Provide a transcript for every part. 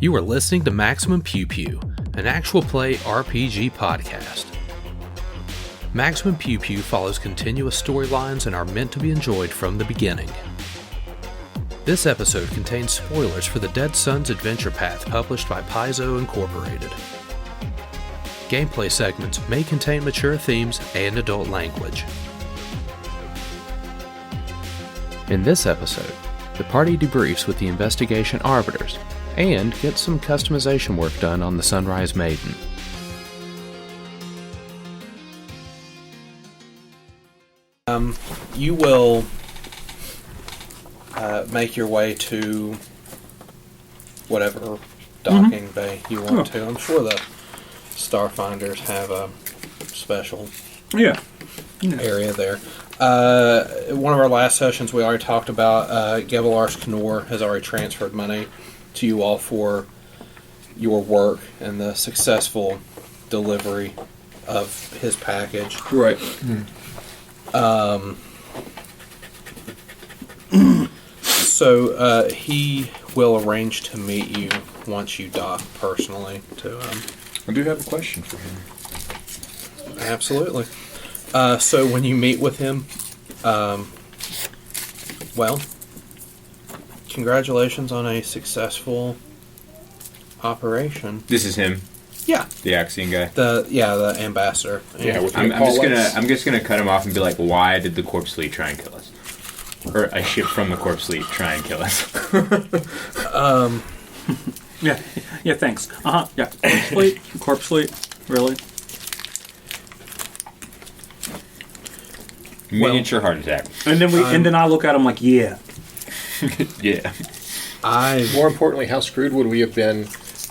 You are listening to Maximum Pew Pew, an actual play RPG podcast. Maximum Pew Pew follows continuous storylines and are meant to be enjoyed from the beginning. This episode contains spoilers for the Dead Sons Adventure Path published by Paizo Incorporated. Gameplay segments may contain mature themes and adult language. In this episode, the party debriefs with the investigation arbiters and gets some customization work done on the Sunrise Maiden. You will make your way to whatever docking bay you want to. I'm sure the Starfinders have a special area there. One of our last sessions we already talked about, Gebelars Knorr has already transferred money to you all for your work and the successful delivery of his package. Right. So he will arrange to meet you once you dock personally. I do have a question for him. Absolutely. So when you meet with him, well, congratulations on a successful operation. This is him. Yeah. The Axion guy. The ambassador. Yeah, with I'm just gonna cut him off and be like, why did the corpse fleet try and kill us? Or a ship from the corpse fleet try and kill us? Yeah, thanks. Yeah. Corpse fleet, really? Miniature heart attack. And then I look at him like, yeah. Yeah. More importantly, how screwed would we have been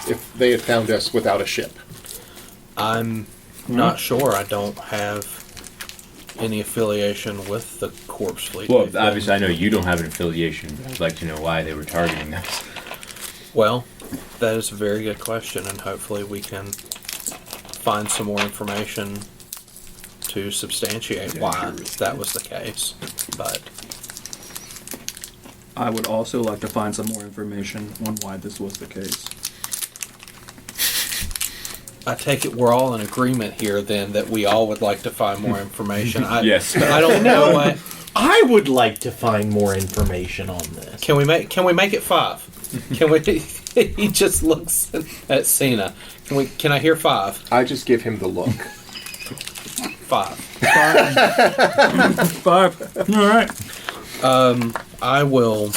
if they had found us without a ship? I'm not sure. I don't have any affiliation with the corpse fleet. Well, obviously I know you don't have an affiliation. I'd like to know why they were targeting us. Well, that is a very good question, and hopefully we can find some more information to substantiate why that was the case. But I would also like to find some more information on why this was the case. I take it we're all in agreement here, then, that we all would like to find more information. Yes. I don't know what. I would like to find more information on this. Can we make it 5? Can we? He just looks at Cena. Can I hear 5? I just give him the look. 5. 5. All right. I will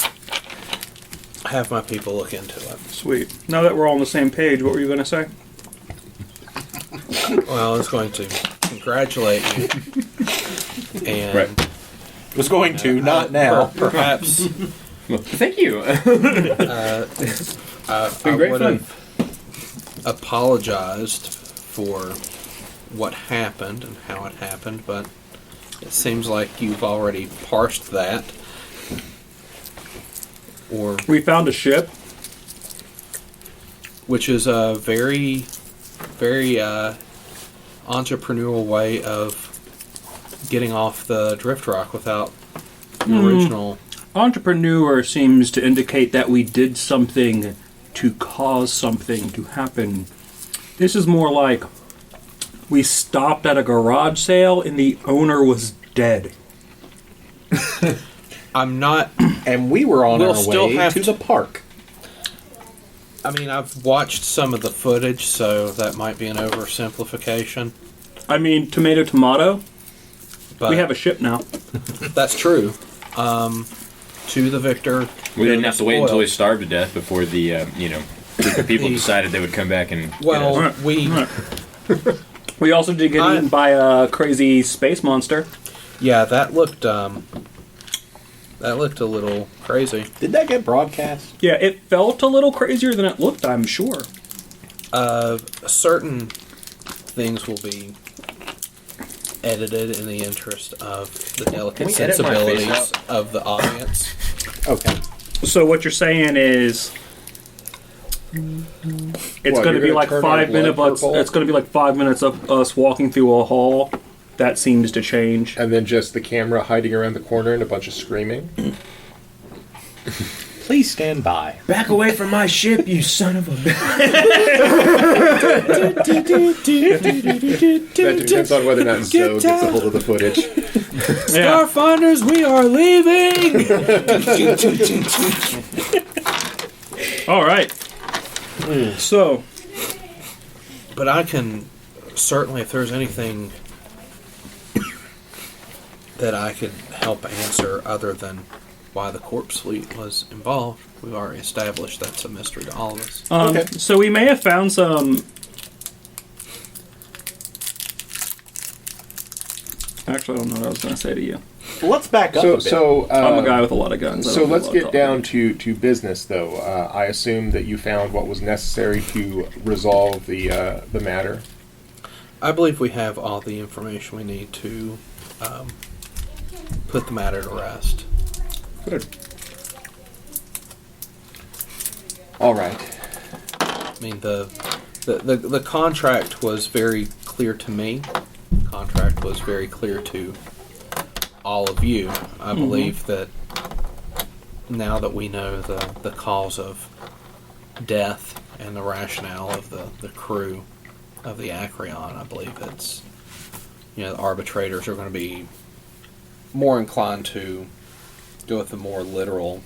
have my people look into it. Sweet. Now that we're all on the same page, what were you going to say? Well, I was going to congratulate you. And Right. Was going to, not now. Perhaps Thank you. I great would fun. have apologized for what happened and how it happened, but it seems like you've already parsed that. Or We found a ship. which is a very, very entrepreneurial way of getting off the drift rock without the original. Entrepreneur seems to indicate that we did something to cause something to happen. This is more like we stopped at a garage sale and the owner was dead. I'm not. And we were on We'll our still way have to the park. I mean, I've watched some of the footage, so that might be an oversimplification. I mean, tomato. But We have a ship now. that's true. To the victor. We didn't have to wait until we spoiled. starved to death before the group of people decided they would come back and Well, get us. We also did get eaten by a crazy space monster. Yeah, that looked a little crazy. Did that get broadcast? Yeah, it felt a little crazier than it looked, I'm sure. Certain things will be edited in the interest of the delicate we edit my face sensibilities of the audience. Okay. So what you're saying is it's What, going to you're be gonna like turn 5 our minutes. blood purple? It's going to be like 5 minutes of us walking through a hall. That seems to change. And then just the camera hiding around the corner and a bunch of screaming. Please stand by. Back away from my ship, you son of a bitch. That depends on whether or not Zoe gets a hold of the footage. Starfinders, we are leaving! All right. So, But I can certainly, if there's anything that I could help answer other than why the corpse fleet was involved, we've already established that's a mystery to all of us. Okay. so we may have found some. Actually, I don't know what I was going to say to you. Let's back up a bit. I'm a guy with a lot of guns. I So don't let's know get what down to business, though. I assume that you found what was necessary to resolve the matter. I believe we have all the information we need to put the matter to rest. Good. All right. I mean, the contract was very clear to me. The contract was very clear to all of you. I believe that now that we know the cause of death and the rationale of the crew of the Acreon, I believe it's, the arbitrators are going to be more inclined to go with the more literal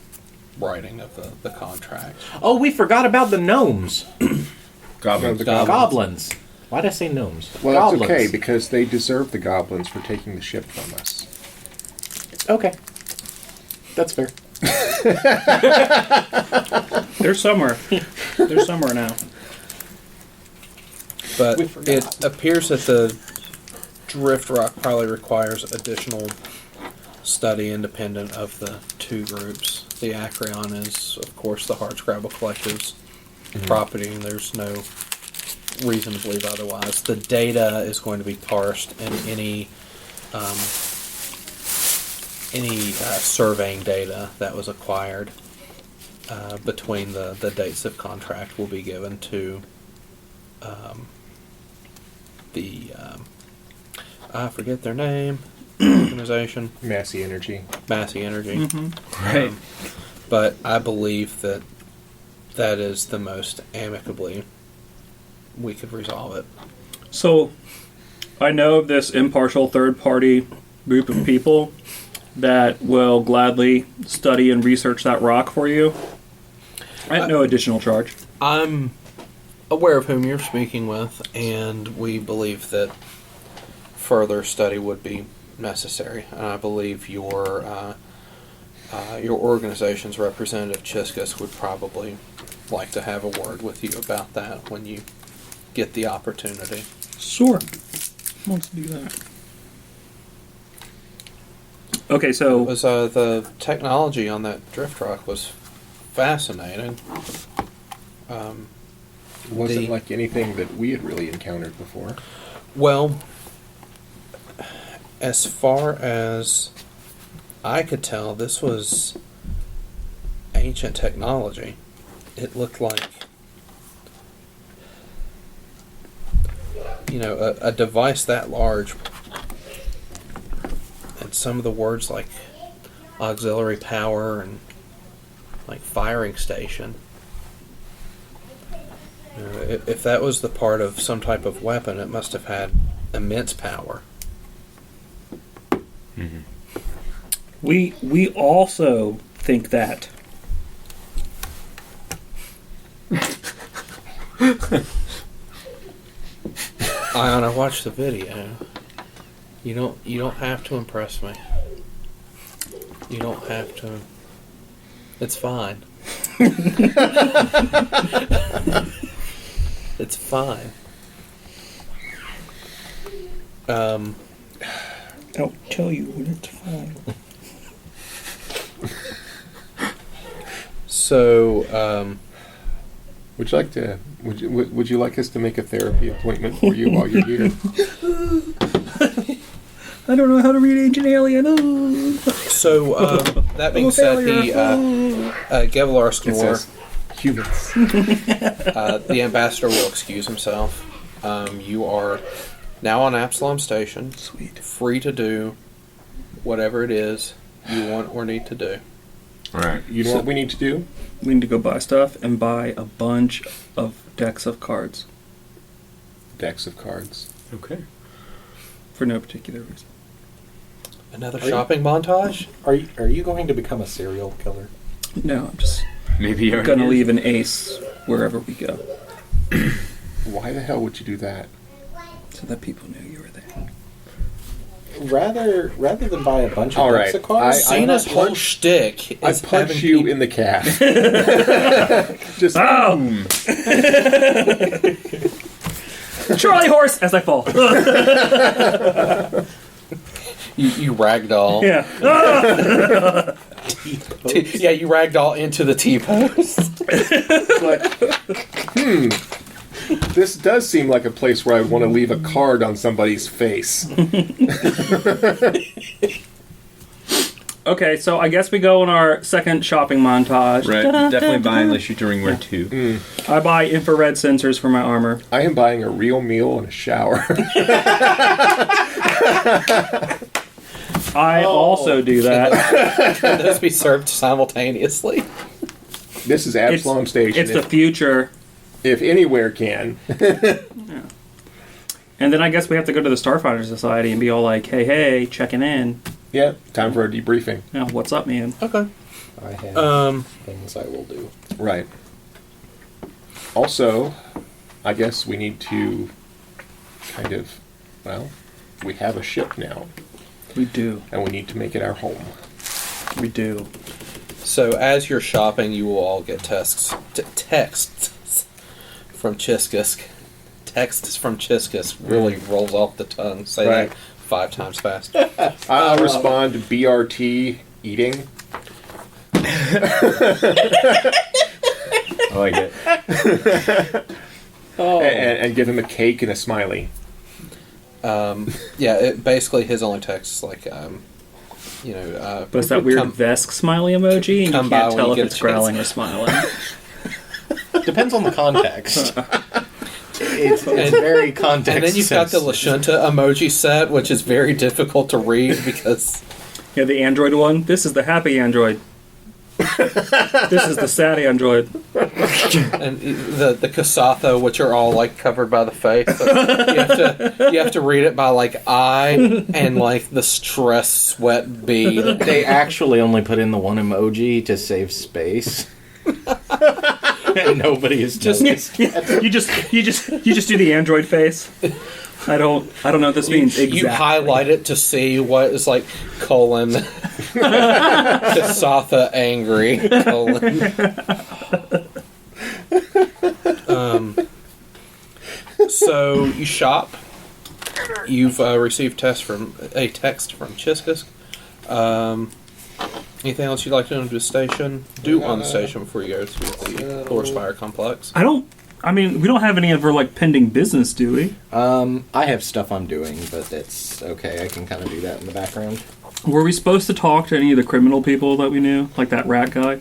writing of the contract. Oh, we forgot about the gnomes. Goblins. Goblins. Why did I say gnomes? Well, Goblins. that's okay, because they deserve the goblins for taking the ship from us. Okay. That's fair. They're somewhere. They're somewhere now. But We forgot. it appears that the drift rock probably requires additional study independent of the two groups. The Acreon is, of course, the Hardscrabble Collective's property, and there's no reason to believe otherwise. The data is going to be parsed, and any surveying data that was acquired between the dates of contract will be given to I forget their name, organization, Massey Energy. Massey Energy. Right. But I believe that is the most amicably we could resolve it. So, I know of this impartial third-party group of people that will gladly study and research that rock for you at no additional charge. I'm aware of whom you're speaking with, and we believe that further study would be necessary. And I believe your organization's representative, Chiskus, would probably like to have a word with you about that when you get the opportunity. Sure. Let's do that. Okay, so Was the technology on that drift rock was fascinating. It wasn't like anything that we had really encountered before. Well, as far as I could tell, this was ancient technology. It looked like, a device that large. And some of the words like auxiliary power and like firing station. If that was the part of some type of weapon, it must have had immense power. we also think that. I watched the video. You don't have to impress me. You don't have to. It's fine. It's fine. I'll tell you when it's fine. So, Would you like to? Would you like us to make a therapy appointment for you while you're here? I don't know how to read Ancient Alien. that being said, the Gevalar It Sknor, says humans. the ambassador will excuse himself. You are now on Absalom Station. Sweet. Free to do whatever it is you want or need to do. All right. You know what we need to do? We need to go buy stuff and buy a bunch of decks of cards Decks of cards. Okay. for no particular reason. Another Are you- shopping montage? Are you going to become a serial killer? No, I'm just Maybe you're gonna leave an ace wherever we go, Why the hell would you do that? so that people knew you were there. Rather than buy a bunch of All decks right, of cards, Cena's whole shtick I is punch having you people- in the calf. Just Oh! Charlie horse! As I fall. You ragdoll. Yeah. Yeah, you ragdoll into the T-post. but, this does seem like a place where I want to leave a card on somebody's face. Okay, so I guess we go on our second shopping montage. Right. Definitely buying the Shoot to Ringwear 2. I buy infrared sensors for my armor. I am buying a real meal and a shower. I also do that. Can those be served simultaneously? This is Absalom Station. It's the future. if anywhere can. And then I guess we have to go to the Starfighter Society and be all like, hey, checking in. Yeah, time for a debriefing. Yeah, what's up, man? Okay. I have things I will do. Right. Also, I guess we need to kind of, well, we have a ship now, We do. and we need to make it our home. We do. So as you're shopping, you will all get texts from Chiskus. Texts from Chiskus really rolls off the tongue. Say Right. that 5 times fast. I'll respond to BRT eating. I like it. And give him a cake and a smiley. Yeah, basically his only text is like, But it's that weird come- Vesk smiley emoji, and come you by can't when tell you if get a it's chance. growling or smiling. Depends on the context. It's very context. And then you've got the sensitive. Lashunta emoji set, which is very difficult to read because Yeah, the Android one. This is the happy Android. This is the sad Android. and the Kasatha, which are all like covered by the face. So you have to read it by like I and like the stress sweat bead. They actually only put in the one emoji to save space. And nobody is Just- noticed. You just do the Android face. I don't know what this means exactly. You highlight it to see what is like colon Kasatha angry colon. So you shop. You've received a text from Chiskus. Anything else you'd like to do on the station? On the station before you go to the Thorspire complex. We don't have any of our like pending business, do we? I have stuff I'm doing, but it's okay. I can kind of do that in the background. Were we supposed to talk to any of the criminal people that we knew, like that rat guy?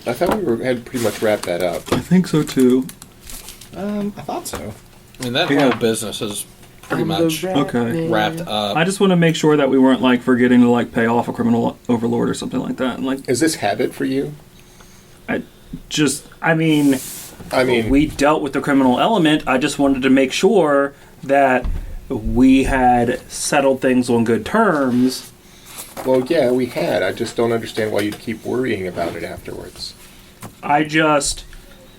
I thought we had pretty much wrapped that up. I think so too. I thought so. I mean, that Yeah. whole business is pretty much Okay. wrapped up. I just want to make sure that we weren't like forgetting to like pay off a criminal overlord or something like that. And like, Is this habit for you? I mean, I mean, we dealt with the criminal element. I just wanted to make sure that we had settled things on good terms. well, yeah, we had. I just don't understand why you'd keep worrying about it afterwards. I just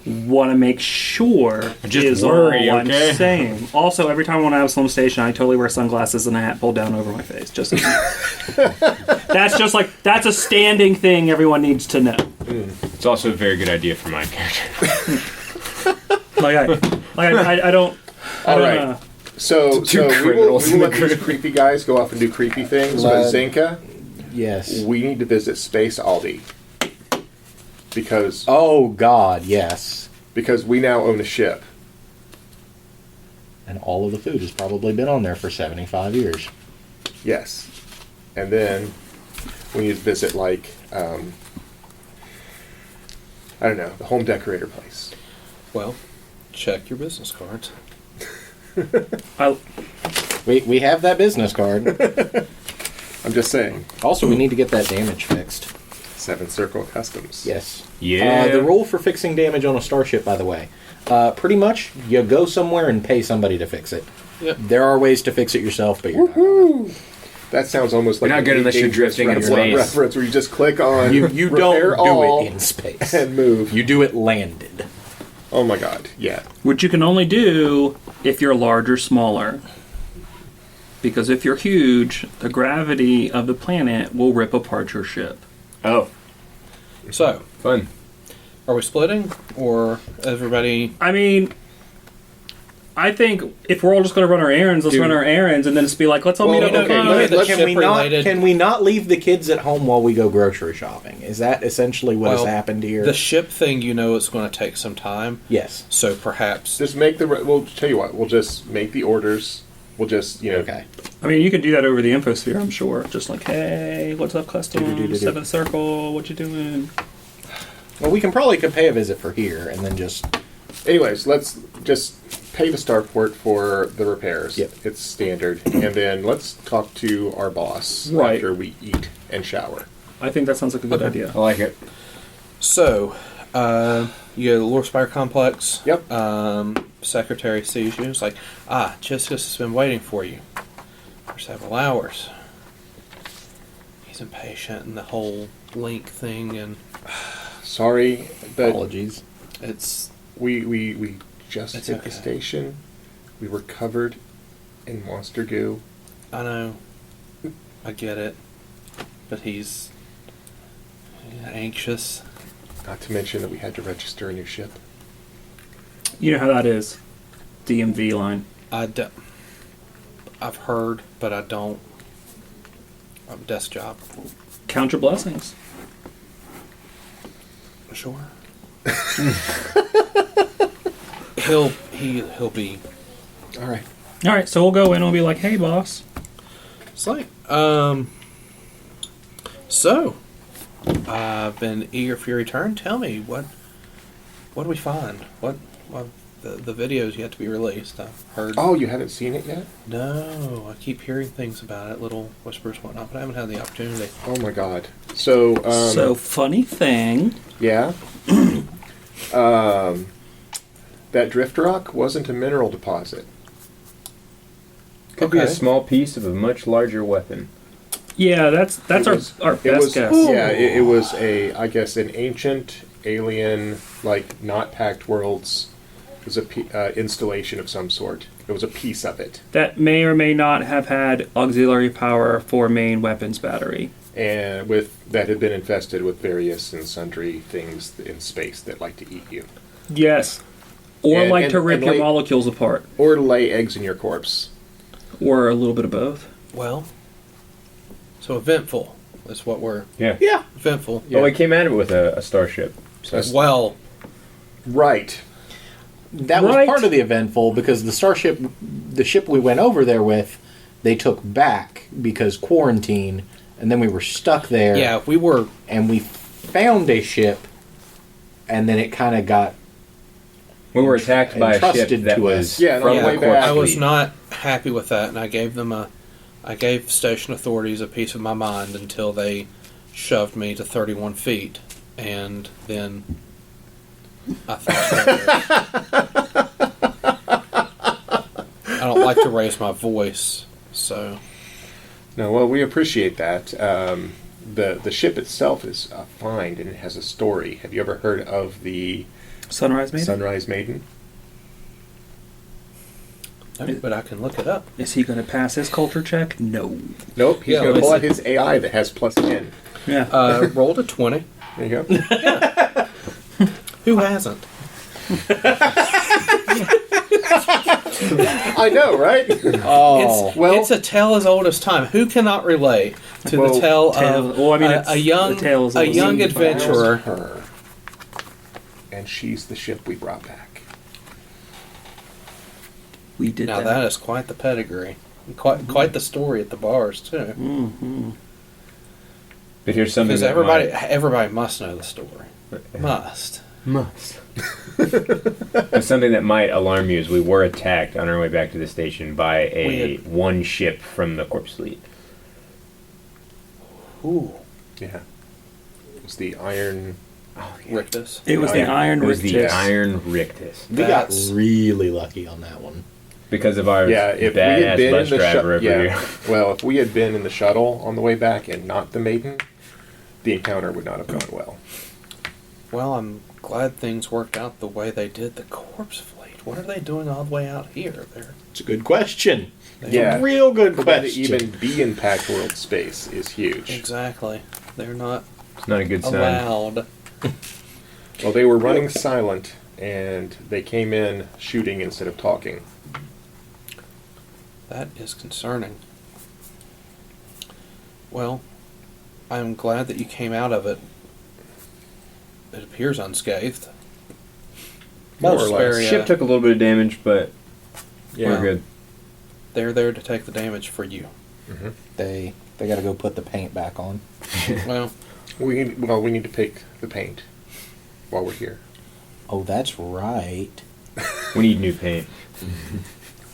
want to make sure Just is worry, all okay? I'm saying. Also, every time when I was home station, I totally wear sunglasses and a hat pulled down over my face. Just that's a standing thing everyone needs to know. It's also a very good idea for my character. I don't. All right. uh, So we will criminals in the let these group. creepy guys go off and do creepy things, but Zinka, Yes. we need to visit Space Aldi. Because Oh God, yes. we now own a ship. And all of the food has probably been on there for 75 years. Yes. And then we need to visit, like, I don't know, the home decorator place. Well, check your business cards. We have that business card. I'm just saying. Also, we need to get that damage fixed. Seven Circle Customs. Yes. Yeah. The rule for fixing damage on a starship, by the way, pretty much you go somewhere and pay somebody to fix it. Yep. There are ways to fix it yourself, but you're not. That sounds almost like You're not good unless you're Dangerous drifting in reference- space. reference where you just click on You repair don't do all it in space. and move. You do it landed. Oh my god, yeah. Which you can only do if you're large or smaller. Because if you're huge, the gravity of the planet will rip apart your ship. Oh, So, fun. are we splitting, or everybody? I mean, I think if we're all just going to run our errands, let's Dude. run our errands and then just be like, let's all meet up. okay, at look five. at the Can we, not, ship-related- can we not leave the kids at home while we go grocery shopping? Is that essentially what has Well, happened here? The ship thing, it's going to take some time. Yes. So perhaps Just make the. We'll tell you what. We'll just make the orders. We'll just Okay. I mean, you can do that over the infosphere, I'm sure. Just like, hey, what's up, custom? Do-do-do-do-do. Seventh Circle, what you doing? Well, we can probably pay a visit for here and then just. Anyways, let's just pay the starport for the repairs. Yep. It's standard. And then let's talk to our boss Right. after we eat and shower. I think that sounds like a good idea. I like it. so. You go to the Lore Spire complex. Yep. Secretary sees you. It's like, Jiscus has been waiting for you for several hours. He's impatient, and the whole link thing, and Sorry, but Apologies. it's we just It's hit okay. the station. We were covered in monster goo. I know, I get it, but he's anxious. Not to mention that we had to register a new ship. You know how that is. DMV line. I've heard, but I don't. Desk job. Count your blessings. Sure. he'll be. All right. All right, so we'll go in and we'll be like, hey, boss. It's like, so, I've been eager for your return. Tell me, what do we find? What the video's yet to be released. I've heard. Oh, you haven't seen it yet? No, I keep hearing things about it, little whispers, and whatnot, but I haven't had the opportunity. Oh my god. So, So, funny thing. yeah. That drift rock wasn't a mineral deposit. Could be a Okay. small piece of a much larger weapon. Yeah, that's It was- our it best was, guess. Yeah, it was I guess, an ancient alien, like, not Pact Worlds. It was a installation of some sort. It was a piece of it. That may or may not have had auxiliary power for main weapons battery. And that had been infested with various and sundry things in space that like to eat you. Yes. Or And- like and- to rip and your like- molecules apart. Or to lay eggs in your corpse. Or a little bit of both. Well, so eventful is what we're Yeah. Yeah. eventful. Yeah. Well, we came at it with a starship. So Well, Right. That was Right. part of the eventful because the ship we went over there with, they took back because quarantine, and then we were stuck there. yeah, we were. And we found a ship, and then it kind of got. we were attacked by a ship Entrusted that to was us. Yeah, and on from the the way Corps back- I was fleet. not happy with that, and I gave station authorities a piece of my mind until they shoved me to 31 feet, and then I thought, I don't like to raise my voice, so No, well, we appreciate that. The ship itself is a find, and it has a story. Have you ever heard of the Sunrise Maiden? Sunrise Maiden? but I can look it up. Is he going to pass his culture check? No. Nope, he's Yeah, going to let's pull out see. his AI that has +10. Yeah. Rolled a 20. There you go. Who hasn't? I know, right? Oh. It's, well- it's a tale as old as time. Who cannot relate to Well, the tale tale- of well, I mean, a it's- young the tale is old as young time. adventurer? Her. And she's the ship we brought back. We did Now that. that is quite the pedigree, quite the story at the bars too. Mm-hmm. But here's something Because that everybody must know the story. Must. must. But something that might alarm you is we were attacked on our way back to the station by one ship from the Corps fleet. Ooh. Yeah. It's the Iron. Rictus. It was the Iron It was the Rictus. Iron Rictus. We That's- got really lucky on that one. Because of our Yeah, if we had badass been bus in the driver shuttle, every yeah. year. Well, if we had been in the shuttle on the way back and not the Maiden, the encounter would not have gone well. Well, I'm glad things worked out the way they did. The corpse fleet. What are they doing all the way out here? It's a good question. Yeah. A real good For them to question. even be in Pact World space is huge. Exactly. They're not It's not a good sign. allowed. Well, they were running silent, and they came in shooting instead of talking. That is concerning. Well, I'm glad that you came out of it. It appears unscathed. More or Most less. very, Ship took a little bit of damage, but Yeah. we're good. They're there to take the damage for you. They got to go put the paint back on. Well, We need to pick the paint while we're here. Oh, that's right. We need new paint.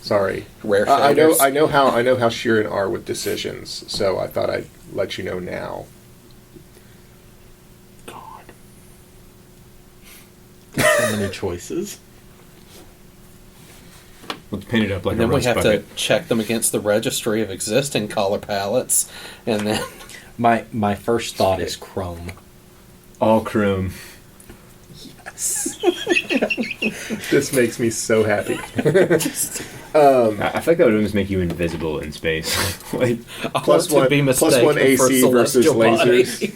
Sorry. rare I shaders. know how Sheeran are with decisions, so I thought I'd let you know now. God. So many choices. Let's paint it up like And a then we rust have bucket. to check them against the registry of existing color palettes, and then My first thought is chrome. All chrome. This makes me so happy. I feel like that would almost make you invisible in space. Like, I Plus want to be one- plus mistaken one AC for versus celestial body. lasers.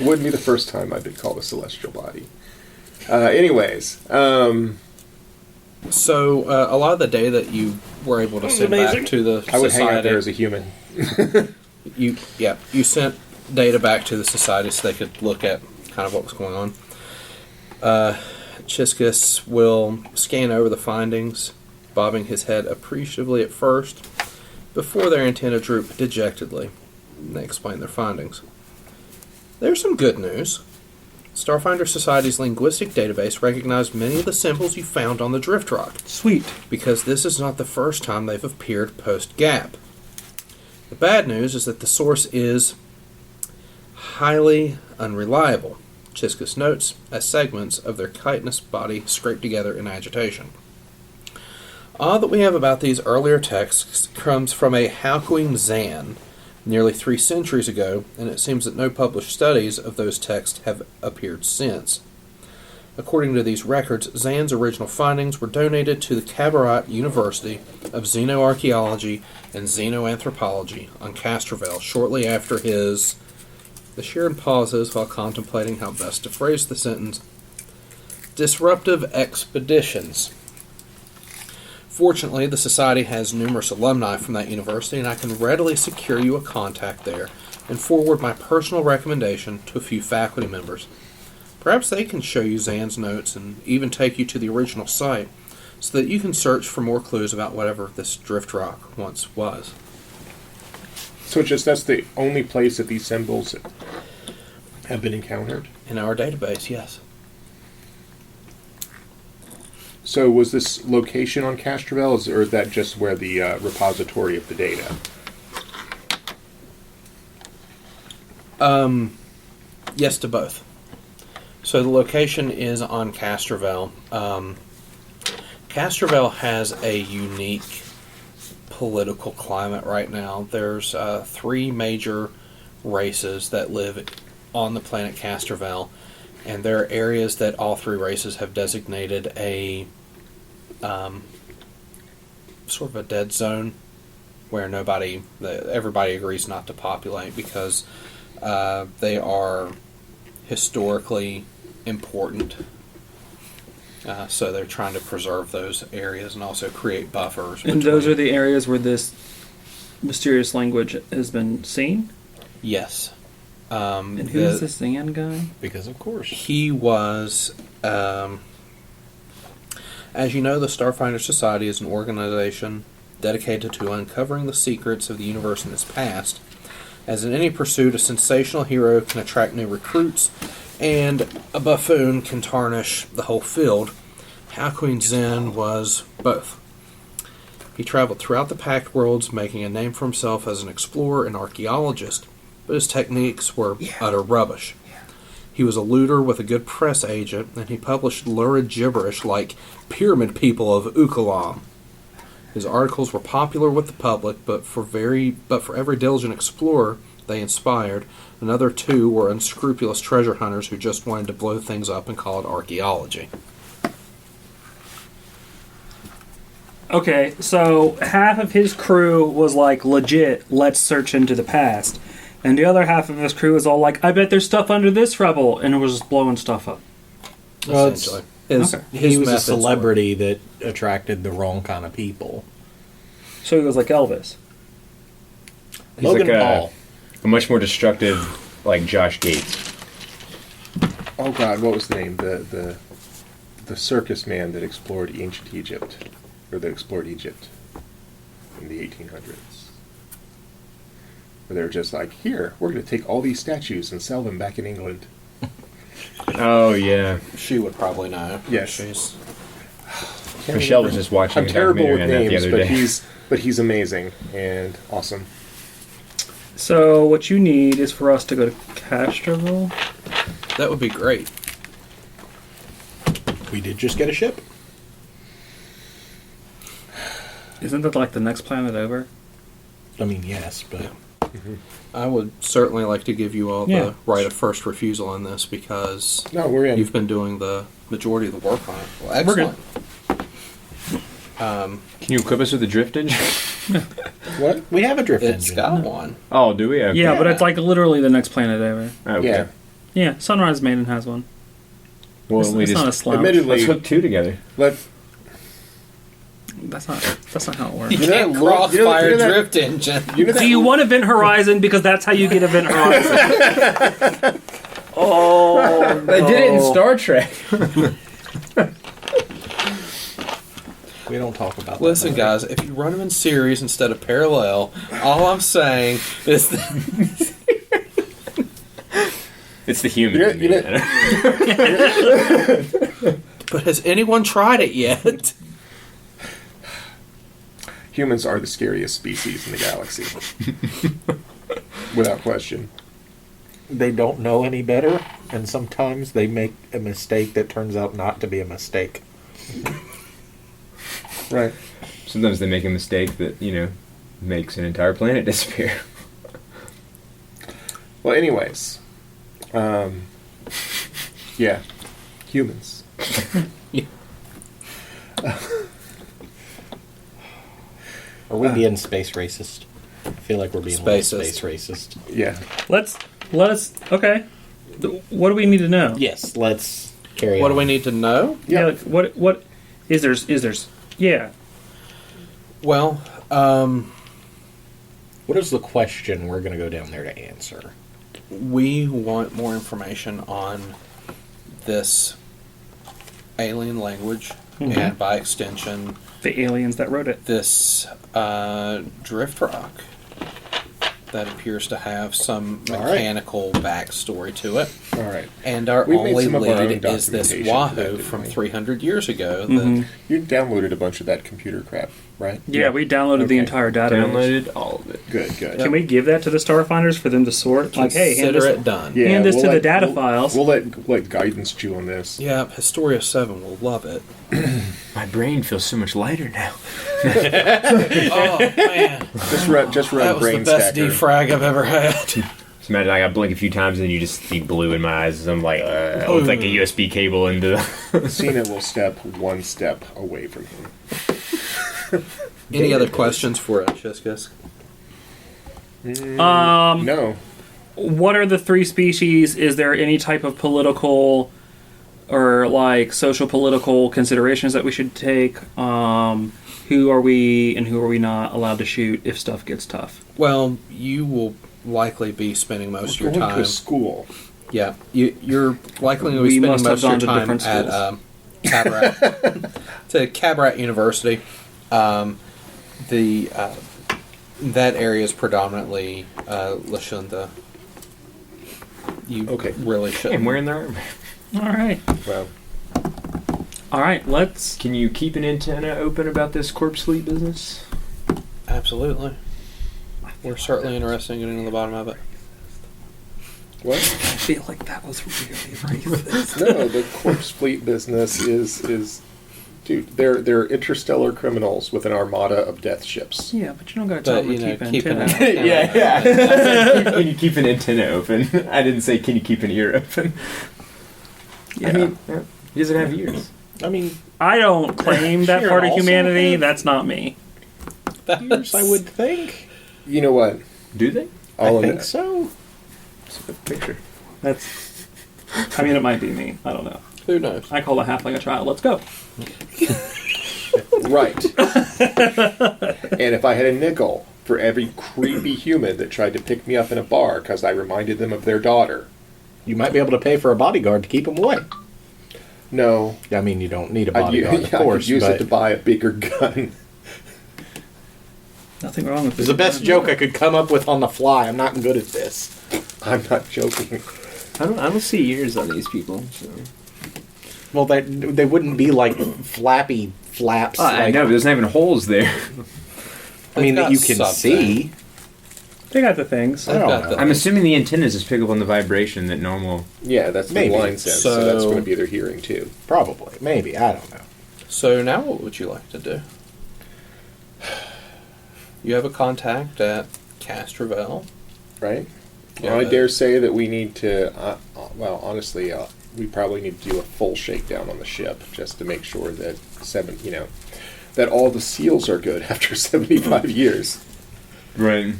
It wouldn't be the first time I've been called a celestial body. Anyways, So a lot of the data that you were able to send back to the I would hang out society, there as a human. you sent data back to the society so they could look at kind of what was going on. Chiscus will scan over the findings, bobbing his head appreciatively at first, before their antenna droop dejectedly. They explain their findings. There's some good news. Starfinder Society's linguistic database recognized many of the symbols you found on the drift rock, Sweet. because this is not the first time they've appeared post-gap. The bad news is that the source is highly unreliable, Chiscus notes, as segments of their chitinous body scrape together in agitation. All that we have about these earlier texts comes from a Halquing Zan, nearly 3 centuries ago, and it seems that no published studies of those texts have appeared since. According to these records, Zan's original findings were donated to the Cabaret University of Xenoarchaeology and Xenoanthropology on Castrovel shortly after his... The Sheeran pauses while contemplating how best to phrase the sentence. Disruptive expeditions. Fortunately, the Society has numerous alumni from that university, and I can readily secure you a contact there and forward my personal recommendation to a few faculty members. Perhaps they can show you Zan's notes and even take you to the original site so that you can search for more clues about whatever this drift rock once was. So that's the only place that these symbols have been encountered? In our database, yes. So was this location on Castrovel, or is that just where the repository of the data? Yes to both. So the location is on Castrovel. Castrovel has a unique political climate right now. There's 3 major races that live on the planet Castrovel, and there are areas that all 3 races have designated a sort of a dead zone where everybody agrees not to populate because they are historically important. So they're trying to preserve those areas and also create buffers. And those are the areas where this mysterious language has been seen? Yes. And who's this Zan guy? Because of course. He was, as you know, the Starfinder Society is an organization dedicated to uncovering the secrets of the universe in its past. As in any pursuit, a sensational hero can attract new recruits, and a buffoon can tarnish the whole field. Halquin Zen was both. He traveled throughout the Pact Worlds, making a name for himself as an explorer and archaeologist, but his techniques were utter rubbish. He was a looter with a good press agent, and he published lurid gibberish like Pyramid People of Ukalam. His articles were popular with the public, but for every diligent explorer they inspired, another two were unscrupulous treasure hunters who just wanted to blow things up and call it archaeology. Okay, so half of his crew was like, legit, let's search into the past. And the other half of his crew was all like, I bet there's stuff under this rubble, and it was just blowing stuff up. Well, Essentially. He was a methods were- celebrity that attracted the wrong kind of people. So he was like Elvis. He's Logan like Paul. a much more destructive, like Josh Gates. Oh God, what was the name? The circus man that explored ancient Egypt, or that explored Egypt in the 1800s. Where they were just like, here, we're going to take all these statues and sell them back in England. Oh yeah, She would probably know. Yes. She's Michelle was just watching. I'm a terrible with documentary on that names, the but other day. he's amazing and awesome. So what you need is for us to go to Castroville. that would be great. We did just get a ship. Isn't that like the next planet over? I mean, yes, but I would certainly like to give you all Yeah. the right of first refusal on this because No, we're in. you've been doing the majority of the work on it. Well, We're good. excellent. Can you equip us with the drift engine? What? we have a drift It's engine. got one. Oh, do we? Okay. Yeah, but it's like literally the next planet over. Okay. Yeah. Yeah, Sunrise Maiden has one. Well, It's, we it's not a just slouch. admittedly- let's hook two together. Let's. That's not how it works. You know can't that lo- crossfire you know that- drift engine. You know Do you want Event Horizon? Because that's how you get Event Horizon. Oh, They did it in Star Trek. We don't talk about that. Listen, guys, if you run them in series instead of parallel, all I'm saying is that It's the human. You know- in me, you know- man. but has anyone tried it yet? Humans are the scariest species in the galaxy. Without question. They don't know any better, and sometimes they make a mistake that turns out not to be a mistake. Right. Sometimes they make a mistake that makes an entire planet disappear. Well, anyways. Yeah. Humans. Are we being space racist? I feel like we're being a little Spacist. space racist. Yeah. let us. Okay. What do we need to know? Yes, let's carry What on. do we need to know? Yeah. Like, what is there's yeah. Well, What is the question we're going to go down there to answer? we want more information on this alien language, and by extension, The aliens that wrote it. this drift rock that appears to have some All right. mechanical backstory to it. All right. And our We made only some of our own lead is this documentation for that, Wahoo didn't from we? 300 years ago. Mhm. You downloaded a bunch of that computer crap, right? Yeah, we downloaded the Okay. entire database. Downloaded all of it. Good, good. Can we give that to the Starfinders for them to sort? Like, hey, hand Consider this, it done. Yeah, hand this we'll to the let- data we'll- files. We'll let guidance chew on this. Yeah, Historia 7 will love it. My brain feels so much lighter now. Oh, man. Just run That was the brain best stacker. defrag I've ever had. Just imagine I blink a few times and you just see blue in my eyes. And I'm like, it's like a USB cable into the. Cena will step one step away from him. Any other questions for Chiskus? No. What are the three species? Is there any type of political or like social political considerations that we should take? Who are we and who are we not allowed to shoot if stuff gets tough? Well, you will likely be spending most of We're your going to time. a school. Yeah, you're likely going to be We spending must have most of your gone to time different at schools. Cabrat, to Cabrat University. That area is predominantly Lashunda. You Okay. really should. I'm wearing the armor. All right, Well, all right. Let's. Can you keep an antenna open about this corpse fleet business? Absolutely. We're certainly interested in getting to the bottom of it. What? I feel like that was really racist. No, the corpse fleet business is dude, they're interstellar criminals with an armada of death ships. Yeah, but you don't got to tell But, them to you know, keep keep an antenna. antenna. yeah. Can you keep an antenna open? I didn't say can you keep an ear open. Yeah. I mean, he doesn't have ears. I mean, I don't claim that Sure, part of also humanity. have- That's not me. ears, I would think. You know what? Do they? All I in think it. so. Picture. That's. I mean, it might be me. I don't know. Who knows? I call a halfling a child. Let's go. Right. And if I had a nickel for every creepy human that tried to pick me up in a bar because I reminded them of their daughter. You might be able to pay for a bodyguard to keep him away. No. I mean, you don't need a I'd, bodyguard, of course, use but it to buy a bigger gun. Nothing wrong with it's the best joke I could come up with on the fly. I'm not good at this. I'm not joking. I don't see ears on these people. So. Well, they wouldn't be like flappy flaps. I like, know, but there's not even holes there. I mean, They've that you got can something. see. They got the things. I don't got know. I'm assuming the antennas just pick up on the vibration that normal. Yeah, that's the Maybe. line sense, so that's So- going to be their hearing too. Probably. Maybe. I don't know. So now what would you like to do? You have a contact at Castrovel. Right? Yeah, Well, I but- dare say that we need to, well, honestly, we probably need to do a full shakedown on the ship just to make sure that that all the seals are good after 75 years. Right.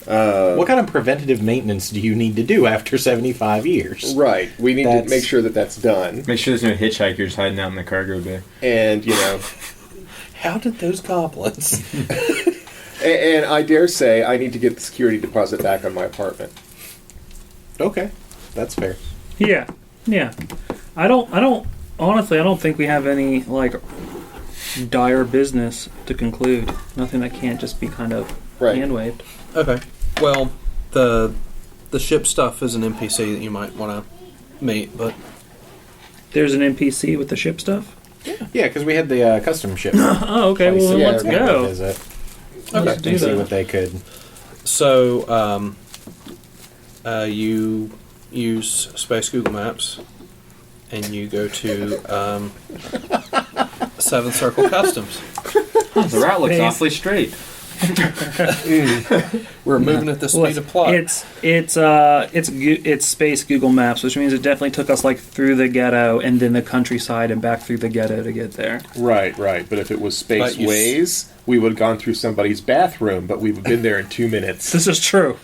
What kind of preventative maintenance do you need to do after 75 years? Right. We need to That's- make sure that that's done. Make sure there's no hitchhikers hiding out in the cargo bay. And, How did those goblins? and I dare say I need to get the security deposit back on my apartment. Okay. That's fair. Yeah, yeah. I don't. Honestly, I don't think we have any like dire business to conclude. Nothing that can't just be kind of Right. hand waved. Okay. Well, the ship stuff is an NPC that you might want to meet, but There's an NPC with the ship stuff. Yeah, because we had the custom ship. Oh, okay. place Well, that then we let's were gonna go. Visit. Okay. do And see that. what they could. so you use Space Google Maps and you go to Seventh Circle Customs. The route looks Space. awfully straight. We're moving at the speed of plot. It's space Google Maps, which means it definitely took us like through the ghetto and then the countryside and back through the ghetto to get there. Right, right. But if it was But Space you Ways, we would have gone through somebody's bathroom, but we would have been there in 2 minutes. This is true.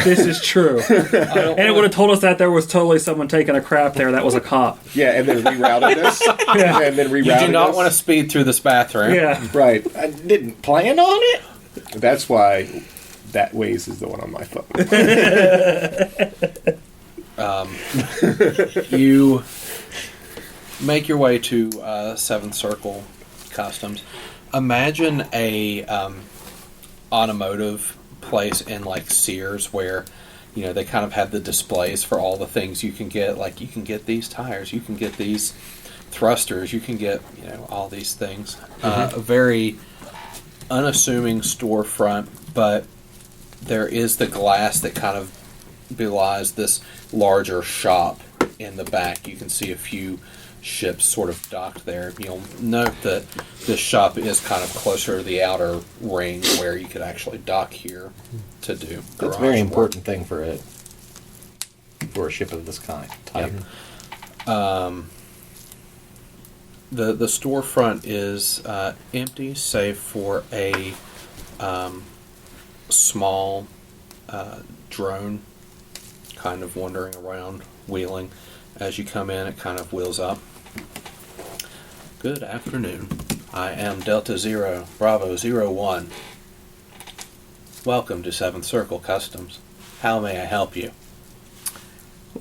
This is true. And it would have told us that there was totally someone taking a crap there that was a cop. Yeah, and then rerouted us. Yeah. And then rerouted you do not us. want to speed through this bathroom. Yeah. Right. I didn't plan on it. That's why that Waze is the one on my phone. You make your way to Seventh Circle Customs. Imagine a automotive place in like Sears where they kind of have the displays for all the things you can get. Like you can get these tires, you can get these thrusters, you can get all these things. A very unassuming storefront, but there is the glass that kind of belies this larger shop in the back. You can see a few ships sort of docked there. You'll note that this shop is kind of closer to the outer ring where you could actually dock here to do That's garage a very work. important thing for a ship of this kind type. The storefront is empty, save for a small drone kind of wandering around, wheeling. As you come in, it kind of wheels up. Good afternoon. I am Delta Zero, Bravo 01. Welcome to Seventh Circle Customs. How may I help you?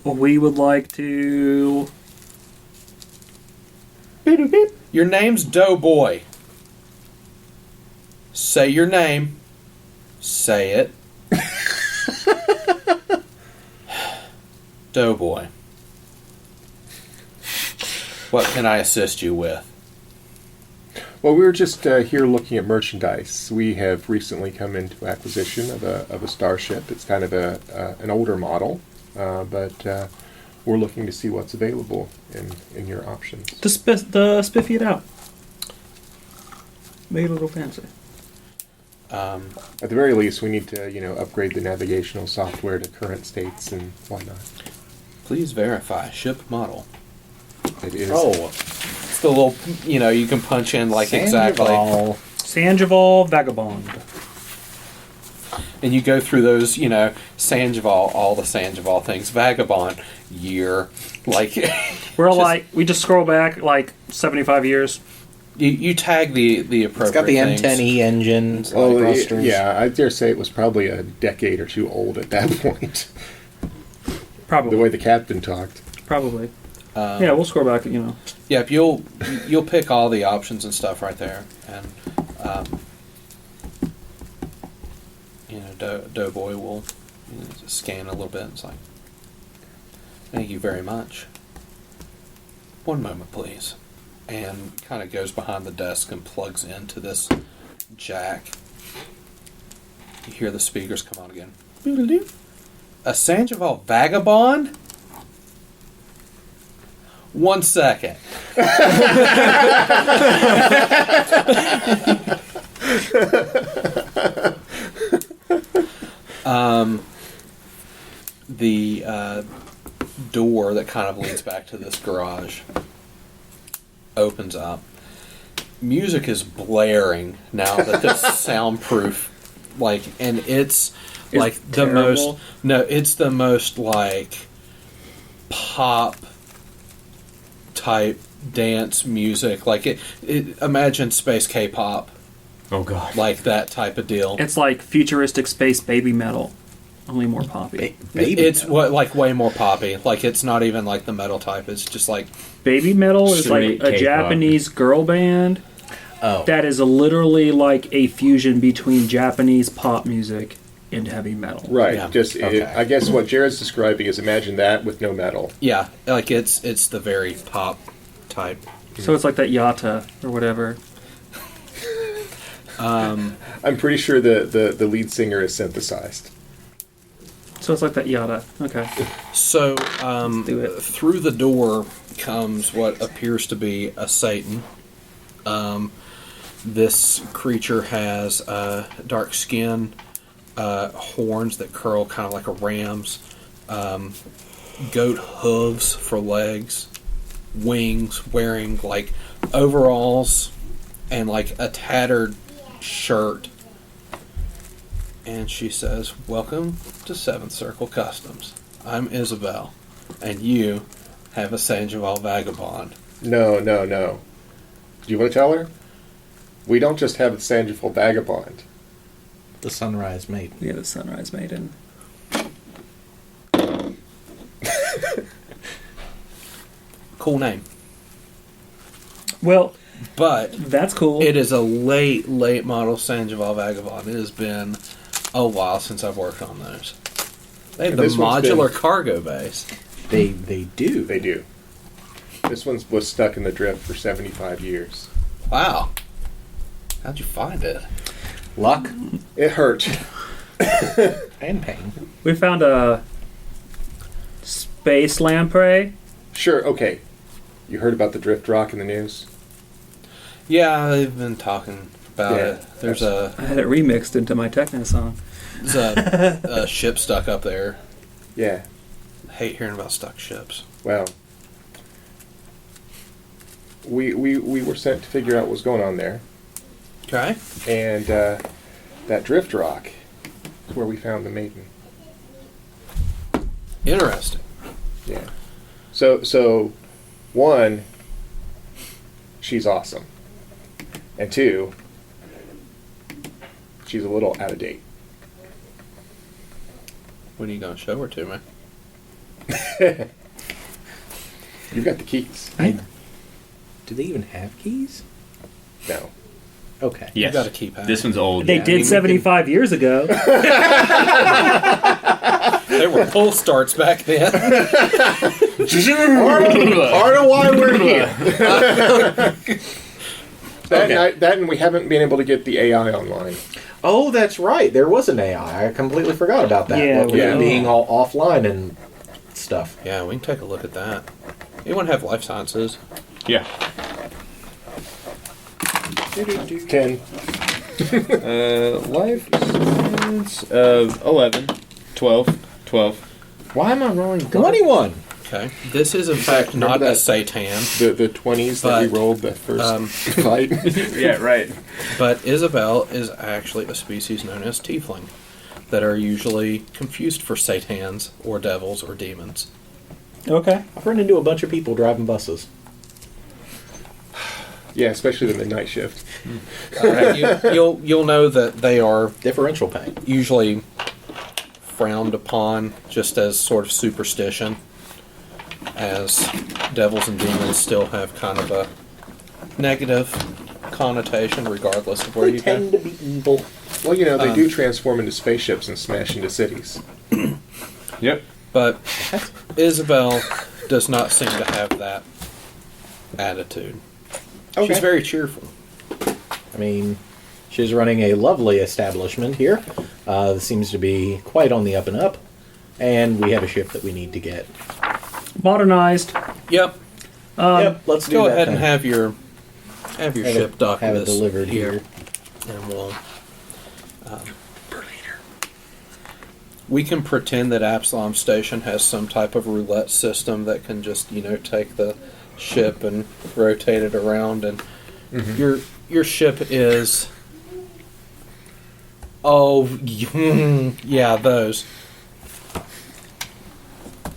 We would like to. Your name's Doughboy. Say your name. Say it. Doughboy. What can I assist you with? Well, we were just here looking at merchandise. We have recently come into acquisition of a starship. It's kind of an older model. but we're looking to see what's available in your options. The spiffy it out. Make it a little fancy. At the very least, we need to, upgrade the navigational software to current states and whatnot. Please verify ship model. It is. Oh, It's the little, you can punch in like exactly. Sandoval Vagabond. And you go through those, Sandoval, all the Sandoval things, Vagabond, year, like. We just scroll back like 75 years. You tag the appropriate it's got the things. M10E engine. Oh, like thrusters. yeah, I dare say it was probably a decade or two old at that point. Probably. The way the captain talked. Probably. Yeah, we'll scroll back, Yep, you'll pick all the options and stuff right there, and Doughboy will scan a little bit. And it's like, thank you very much. One moment, please. And kind of goes behind the desk and plugs into this jack. You hear the speakers come on again. Boodle-doo. A Sandoval Vagabond? 1 second. The door that kind of leads back to this garage opens up. Music is blaring now that this soundproof, and it's like the terrible. most. No, it's the most like pop type dance music. Like it imagine space K-pop, Oh god. like that type of deal. It's like futuristic space baby metal, only more poppy. It's way more poppy. Like it's not even like the metal type. It's just like Baby metal is like Straight a K-pop. Japanese girl band Oh. that is literally like a fusion between Japanese pop music and heavy metal. Right. Yeah. Okay. I guess what Jared's describing is imagine that with no metal. yeah, like it's the very pop type. So it's like that Yata or whatever. I'm pretty sure the lead singer is synthesized. So it's like that Yata. Okay. So do it. through the door comes what appears to be a Satan. This creature has dark skin, horns that curl kind of like a ram's, goat hooves for legs, wings, wearing like overalls and like a tattered shirt. And she says, "Welcome to Seventh Circle Customs. I'm Isabel, and you have a Sandoval Vagabond." No. Do you want to tell her? We don't just have a Sandoval Vagabond. The Sunrise Maiden. Yeah, the Sunrise Maiden. Cool name. Well, But that's cool. it is a late model Sandoval Vagabond. It has been a while since I've worked on those. They have And the this one's modular been- cargo base. They do. They do. This one was stuck in the drift for 75 years. Wow. How'd you find it? Luck It hurt. and pain. We found a space lamprey. Sure, okay. You heard about the drift rock in the news? Yeah, they've been talking about Yeah, it. There's a I had it remixed into my techno song. ship stuck up there. Yeah. I hate hearing about stuck ships. Well, we were sent to figure out what's going on there. Okay. And that drift rock is where we found the maiden. Interesting. Yeah. So one, she's awesome. And two, she's a little out of date. When are you going to show her to me? You've got the keys. Do they even have keys? No. Okay. Yes. You got a keypad. This one's old. They Yeah, I did mean, we 75 years ago. There were pull starts back then. Part of why we're here. That and we haven't been able to get the AI online. Oh, that's right. There was an AI. I completely forgot about that. Yeah, With it yeah. being all offline and stuff. Yeah, we can take a look at that. Anyone have life sciences? Yeah. 10. Life science of 11, 12, 12. Why am I rolling? 21. Okay. This is, in fact, Remember not a that? Satan, The 20s that we But, rolled the first fight. Yeah, right. but Isabel is actually a species known as tiefling that are usually confused for satans or devils or demons. Okay. I've run into a bunch of people driving buses. Yeah, especially the midnight shift. You'll know that they are Differential pay. usually frowned upon just as sort of superstition, as devils and demons still have kind of a negative connotation regardless of where They you tend go. to be evil. Well, they do transform into spaceships and smash into cities. Yep. But Isabel does not seem to have that attitude. Okay. She's very cheerful. I mean, she's running a lovely establishment here. Seems to be quite on the up and up. And we have a ship that we need to get. Modernized. Yep. Yep, let's do Go that ahead and then. have your ship dock have with it us delivered here. and we can pretend that Absalom Station has some type of roulette system that can just take the ship and rotate it around, and your ship is yeah, those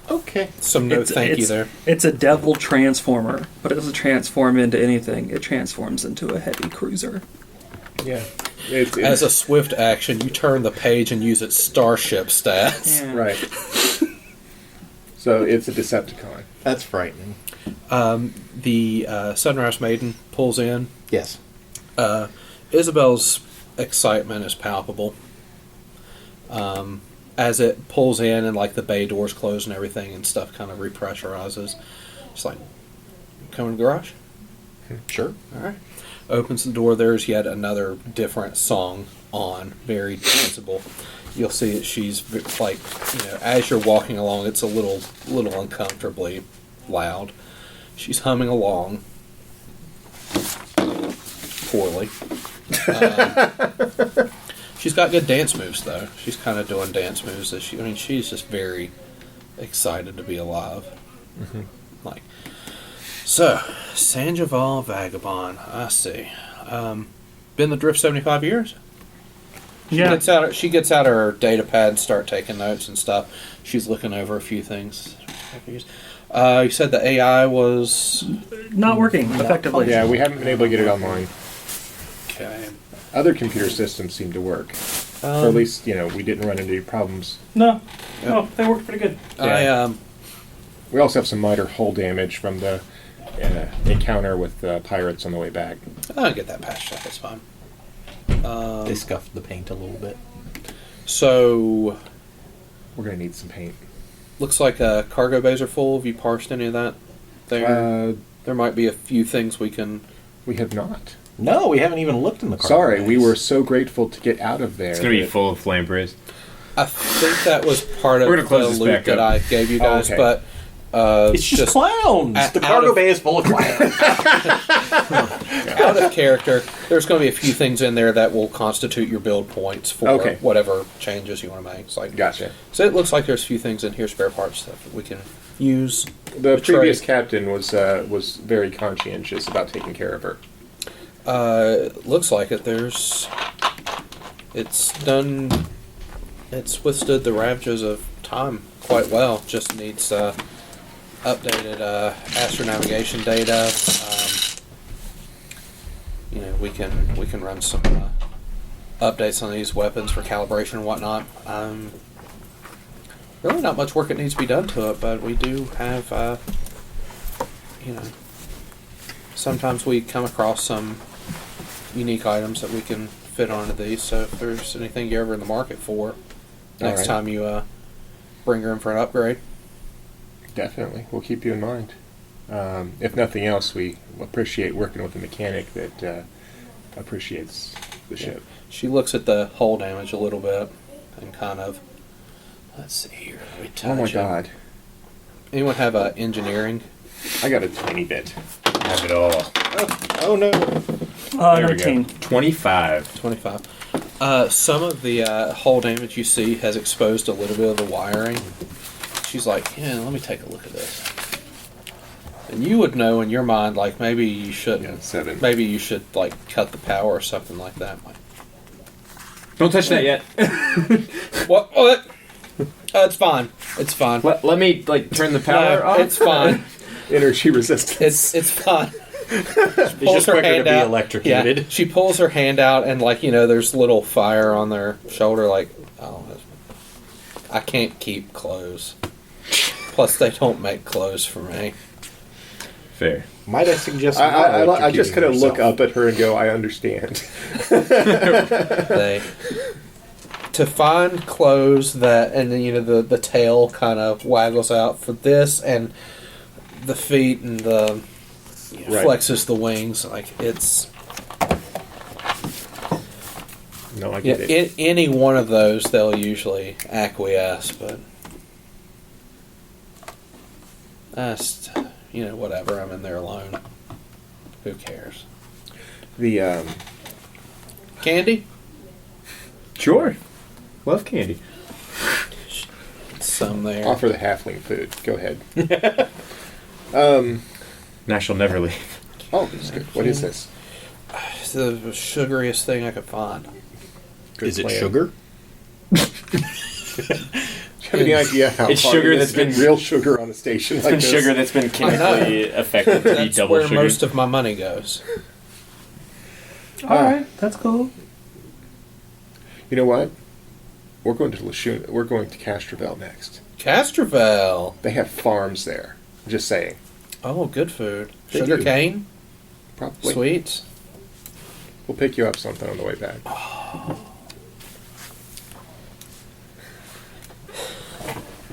Okay. some no thank you there. It's a devil transformer, but it doesn't transform into anything. It transforms into a heavy cruiser. Yeah. It's As a swift action, you turn the page and use its starship stats. Yeah. right. So it's a Decepticon. That's frightening. The Sunrise Maiden pulls in. Yes. Isabel's excitement is palpable. As it pulls in and the bay doors close and everything and stuff kind of repressurizes. It's like, come in the garage? Sure. All right. Opens the door. There's yet another different song on, very danceable. You'll see that she's as you're walking along, it's a little uncomfortably loud. She's humming along poorly. She's got good dance moves though. She's kind of doing dance moves that she's just very excited to be alive. So, Sandoval Vagabond, I see. Been the Drift 75 years? Yeah. She gets out her data pad and start taking notes and stuff. She's looking over a few things. You said the AI was... Not working effectively. Yeah, we haven't been able to get it online. Okay. Other computer systems seem to work. Or at least, we didn't run into any problems. No. No, they worked pretty good. We also have some minor hull damage from the encounter with pirates on the way back. I'll get that patched up, that's fine. They scuffed the paint a little bit. So, We're going to need some paint. looks like cargo bays are full. Have you parsed any of that? There might be a few things we can... We have not. No, we haven't even looked in the car. Sorry, we were so grateful to get out of there. It's going to be that- full of flame breeze. I think that was part of We're gonna close the this loot back that up. I gave you guys, okay. but It's just clowns. The out cargo of- bay is full of clowns. out of character, there's going to be a few things in there that will constitute your build points for Okay. whatever changes you want to make. It's like, Gotcha. so it looks like there's a few things in here, spare parts stuff that we can use. The Betrayed. previous captain was very conscientious about taking care of her. Looks like it. It's withstood the ravages of time quite well. Just needs updated astronavigation data. We can run some updates on these weapons for calibration and whatnot. Really not much work that needs to be done to it, but we do have, sometimes we come across some unique items that we can fit onto these. So if there's anything you're ever in the market for, next Alright. time you bring her in for an upgrade. Definitely. We'll keep you in mind. If nothing else, we appreciate working with a mechanic that appreciates the ship. She looks at the hull damage a little bit and kind of, let's see here. Let me Oh my touch it. god. Anyone have engineering? I got a tiny bit. Have it all. Oh no. There we go. 19. 25. 25. Some of the hull damage you see has exposed a little bit of the wiring. She's like, yeah, let me take a look at this. And you would know in your mind, like, maybe you shouldn't. Yeah, 7. Maybe you should, like, cut the power or something like that. Like, Don't touch that yet. what? What? It's fine. It's fine. Let me like turn the power No, off. it's fine. Energy resistance. It's fine. It's Pulls just her quicker to hand be out. electrocuted. Yeah, she pulls her hand out, and like there's little fire on their shoulder. Like, oh, I can't keep clothes. Plus, they don't make clothes for me. Fair. Might I suggest? I just kind of electrocuting look yourself? up at her and go, I understand. They to find clothes that, and then the tail kind of waggles out for this, and the feet and the Right. flexes the wings. Like it's. No, I Yeah, get it. any one of those they'll usually acquiesce, but that's whatever. I'm in there alone. Who cares? The Candy? Sure. Love candy. Some there. offer the halfling food. Go ahead. And I shall never leave. Oh, this is good. What is this? It's the sugariest thing I could find. Good Is it plan. sugar? Do you have any idea how It's hard sugar it that's is to get been- real sugar on a station like It's this? sugar that's been chemically affected to be That's double where sugar. most of my money goes. Alright, that's cool. You know what? We're going to Lashun. We're going to Castroville next. Castroville. They have farms there. I'm just saying. Oh, good food. They Sugar do. cane, Probably. sweets. We'll pick you up something on the way back.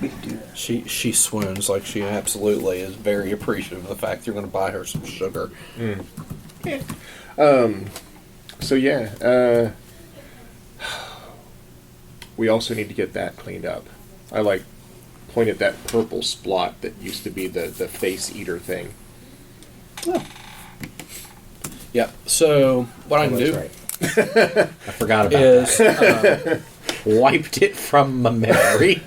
We can do that. She swoons like she absolutely is very appreciative of the fact you're going to buy her some sugar. So yeah, we also need to get that cleaned up. I like pointed that purple splot that used to be the face eater thing. Yep. So what I Oh, can that's do right. I forgot about is that. Wiped it from my memory.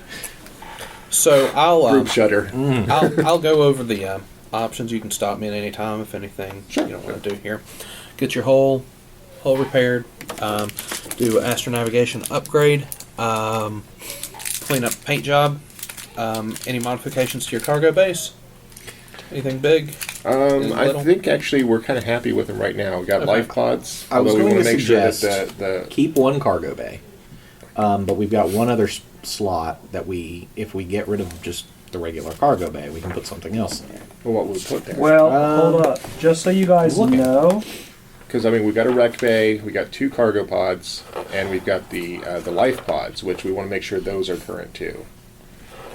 so I'll Group shutter. I'll go over the options. You can stop me at any time if anything Sure. you don't want to do here. Get your hull repaired. Do astronavigation upgrade. Clean up paint job. Any modifications to your cargo base? Anything big? I Little? think actually we're kind of happy with them right now. We got Okay. life pods, I was although we going want to to make sure that suggest the keep one cargo bay, but we've got one other slot that if we get rid of just the regular cargo bay, we can put something else in there. well, what we put there. Well, hold up. Just so you guys looking. know, Because I mean, we've got a rec bay, we got 2 cargo pods, and we've got the life pods, which we want to make sure those are current too.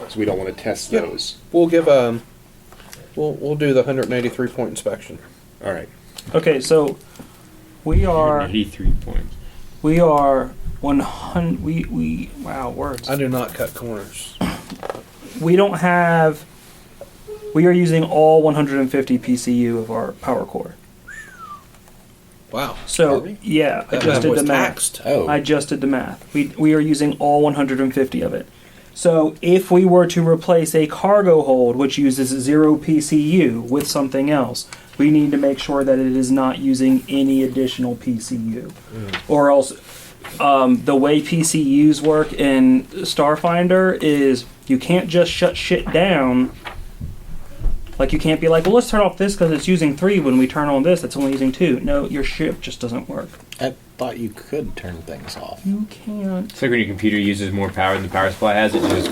So we don't want to test Yep. those. We'll give we'll do the 183 point inspection. All right. okay, so we are 83 points. 100. We wow words. I do not cut corners. We don't have. We are using all 150 PCU of our power core. Wow. Are So we? yeah, I That just did was the math. taxed. Oh, I just did the math. We are using all 150 of it. So if we were to replace a cargo hold, which uses 0 PCU, with something else, we need to make sure that it is not using any additional PCU. Or else, the way PCUs work in Starfinder is you can't just shut shit down. Like, you can't be like, well, let's turn off this because it's using 3 when we turn on this, it's only using 2. No, your ship just doesn't work. I thought you could turn things off. You can't. It's like when your computer uses more power than the power supply has, it just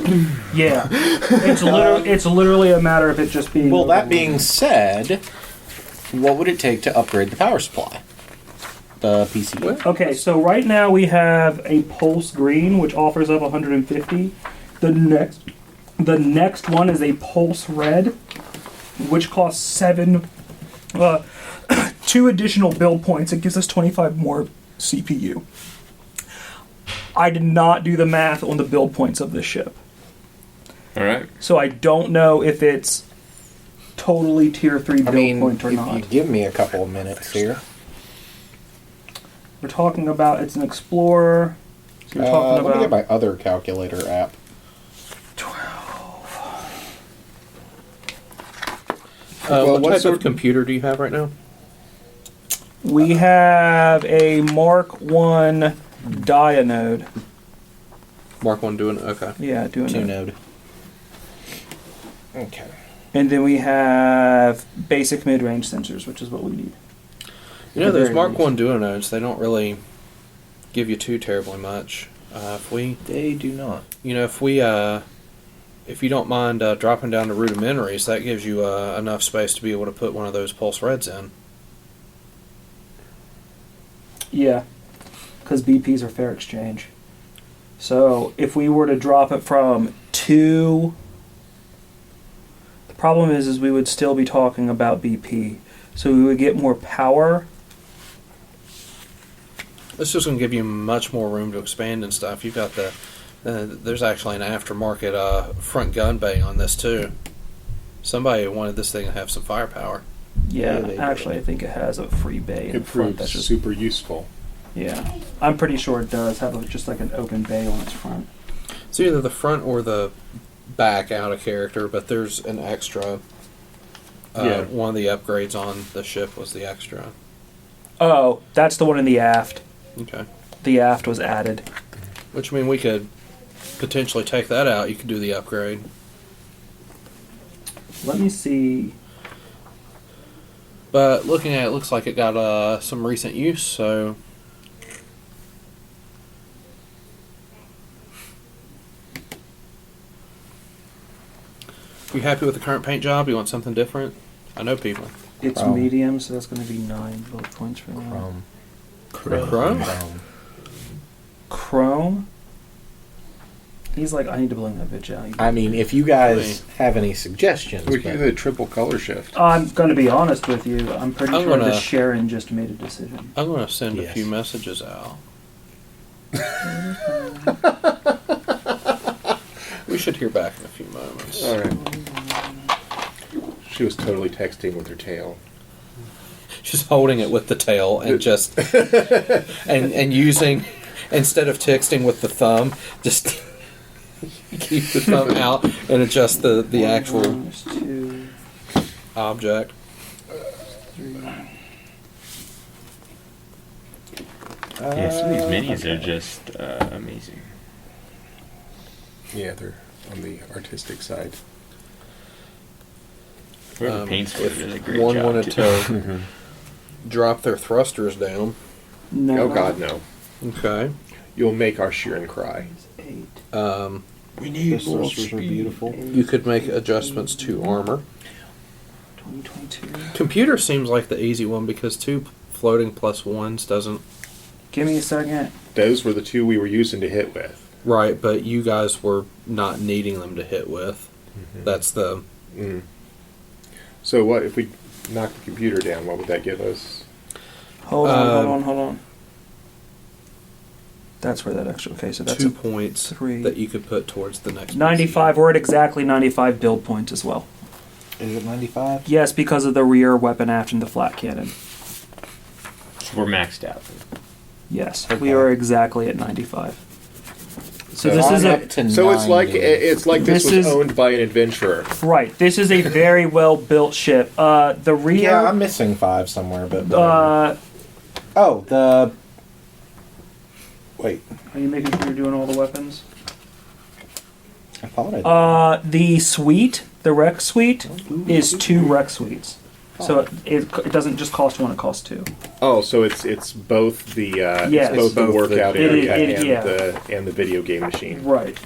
Yeah, it's literally a matter of it just being. Well, that being said, what would it take to upgrade the power supply? The PCU. Okay, so right now we have a Pulse Green, which offers up 150. The next one is a Pulse Red, which costs 7. 2 additional build points. It gives us 25 more CPU. I did not do the math on the build points of this ship. All right. So I don't know if it's totally tier 3 I build mean, point or if not. you give me a couple of minutes here. We're talking about it's an explorer. So you're talking Let me get about my other calculator app. 12. What what type sort- of computer do you have right now? We have a Mark 1 Dianode. Mark 1 doing it? Okay. Yeah, doing 2 it. node. Okay. And then we have basic mid-range sensors, which is what we need. You know, At the those very Mark least. 1 Duonodes, they don't really give you too terribly much. If we, They do not. if you don't mind dropping down to rudimentaries, that gives you enough space to be able to put one of those pulse reds in. Yeah, because BPs are fair exchange. So if we were to drop it from 2, the problem is we would still be talking about BP. So we would get more power. It's just going to give you much more room to expand and stuff. You've got there's actually an aftermarket front gun bay on this too. Somebody wanted this thing to have some firepower. Yeah, Yeah, they do. actually, I think it has a free bay in It the front. proves That's just super useful. yeah. I'm pretty sure it does have just like an open bay on its front. It's either the front or the back out of character, but there's an extra. Yeah. One of the upgrades on the ship was the extra. Oh, that's the one in the aft. Okay. The aft was added. Which, I mean, we could potentially take that out. You could do the upgrade. Let me see. But looking at it, looks like it got some recent use, so... You happy with the current paint job? You want something different? I know people. It's Chrome. medium, so that's going to be 9 build points for that. Chrome. Chrome? Chrome? He's like, I need to blame that bitch out. I mean, if you guys have any suggestions, We but- can do the triple color shift. I'm going to be honest with you. I'm pretty I'm sure gonna- that Sharon just made a decision. I'm going to send a Yes. few messages out. We should hear back in a few moments. All right. She was totally texting with her tail. She's holding it with the tail and just... and using... Instead of texting with the thumb, just... keep the thumb out and adjust the actual 2, object. 3. Yeah, some of these minis are just amazing. Yeah, they're on the artistic side. Whoever paints for it did a great one job. wanted too. to drop their thrusters down. No. Oh God, no! Okay. You'll make our Sheeran cry. 8. we need thrusters are beautiful. You could make adjustments to armor. 2022. Computer seems like the easy one because 2 floating plus 1s doesn't... Give me a second. Those were the 2 we were using to hit with. Right, but you guys were not needing them to hit with. That's the... Mm. So what if we knock the computer down? What would that give us? Hold on. That's where that extra. Okay, so that's 2 a points 3. that you could put towards the next 95. We're at exactly 95 build points as well. Is it 95? Yes, because of the rear weapon aft and the flat cannon. So we're maxed out. Yes, Okay. we are exactly at 95. So this I'm is up a to So it's like 90. this This was is- owned by an adventurer. right. This is a very well built ship. The rear. Yeah, I'm missing 5 somewhere, but Are oh, the wait. you making sure you're doing all the weapons? I thought I did. The suite, the rec suite, is 2 rec suites. So it doesn't just cost 1; it costs 2. Oh, so it's both the Yes. it's both the Both workout the- area it- and yeah. the video game machine. Right.